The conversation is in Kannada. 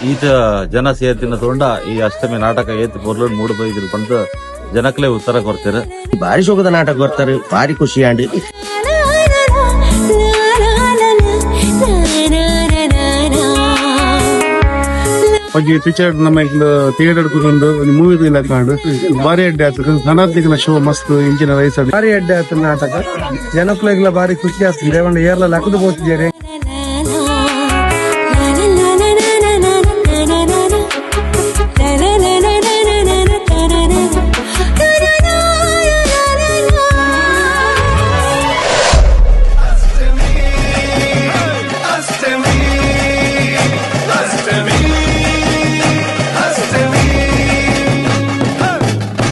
ಈತ ಜನ ಸೇರ್ತಿನ ತಗೊಂಡ ಈ ಅಷ್ಟಮಿ ನಾಟಕ ಏತ್ ಪೊರ್ಲು ಮೂಡು ಬೈದಿರು ಬಂದು ಜನಕ್ಲೆ ಉತ್ತರ ಕೊಡ್ತೀರ. ಬಾರಿ ಶೋಕದ ನಾಟಕ ಬರ್ತಾರೆ, ಬಾರಿ ಖುಷಿ ಆಂಡಿ. ಪಿಕ್ಚರ್ ನಮ್ಮ ಥಿಯೇಟರ್ ಒಂದು ಮೂವಿ ಇಲ್ಲ ಕಾಂಡು ಬಾರಿ ಅಡ್ಡೆ ಆಗ್ತದೆ. ಧನಾತ್ಮಕ ಶೋ ಮಸ್ತ್ ಇಂಚಿನ ರೈಸ್ ಬಾರಿ ಅಡ್ಡೆ ಆಗ್ತದೆ ನಾಟಕ. ಜನಕ್ಲೆಲ್ಲ ಬಾರಿ ಖುಷಿ ಆಗ್ತದೆ. ಒಂದು ಏರ್ಲ ಲಕ್ಕದು ಹೋಗ್ತಿದ್ದಾರೆ.